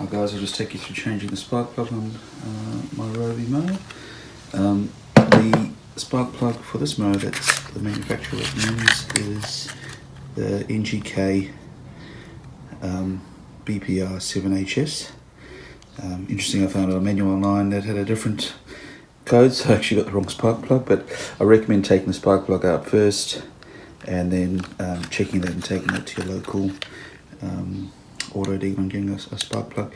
Hi guys, I'll just take you through changing the spark plug on my Rotary mower. The spark plug for this mower that's the manufacturer recommends is the NGK BPR 7HS. Interesting, I found a manual online that had a different code, so I actually got the wrong spark plug, but I recommend taking the spark plug out first and then checking that and taking it to your local auto dealer and getting a spark plug.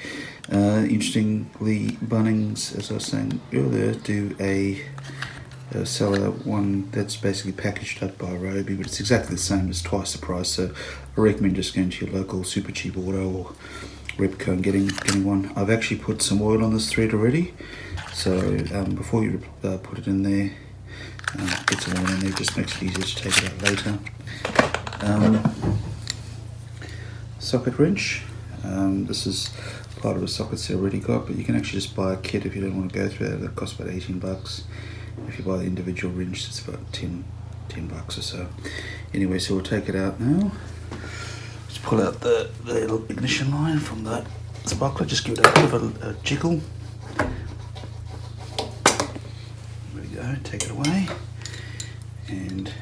Interestingly, Bunnings, as I was saying earlier, do a seller one that's basically packaged up by Roby, but it's exactly the same, as twice the price. So I recommend just going to your local super cheap auto or Repco and getting one. I've actually put some oil on this thread already, so before you put it in there, get some oil in there, just makes it easier to take it out later. Socket wrench. This is part of the sockets they already got, but you can actually just buy a kit if you don't want to go through that. That costs about 18 bucks. If you buy the individual wrench, it's about 10 bucks or so. Anyway, so we'll take it out now. Just pull out the little ignition line from the spark plug, just give it a bit of a jiggle. There we go, take it away. And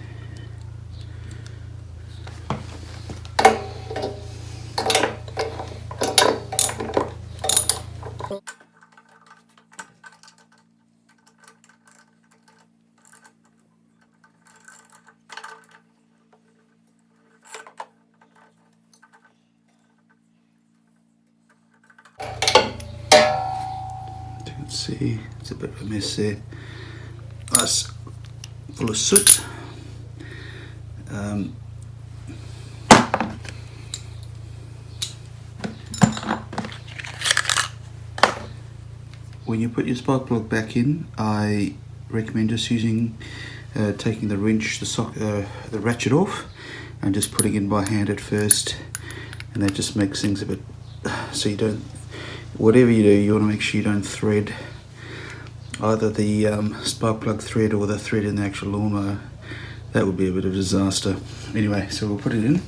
see, it's a bit of a mess there. Nice, full of soot. When you put your spark plug back in, I recommend just using, taking the wrench, the ratchet off, and just putting it in by hand at first, and that just makes things a bit, so you don't, whatever you do, you want to make sure you don't thread either the spark plug thread or the thread in the actual lawnmower. That would be a bit of a disaster. Anyway, so we'll put it in.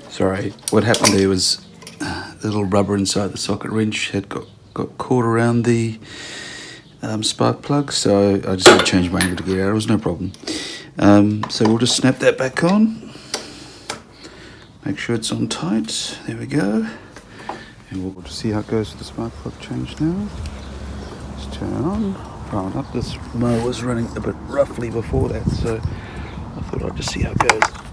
Sorry, what happened there was the little rubber inside the socket wrench had got caught around the spark plug, so I just had to change my angle to get it out. It was no problem. So we'll just snap that back on. Make sure it's on tight. There we go. And we'll just see how it goes with the spark plug change now. Just turn it on, prime it up. This mower was running a bit roughly before that, so I thought I'd just see how it goes.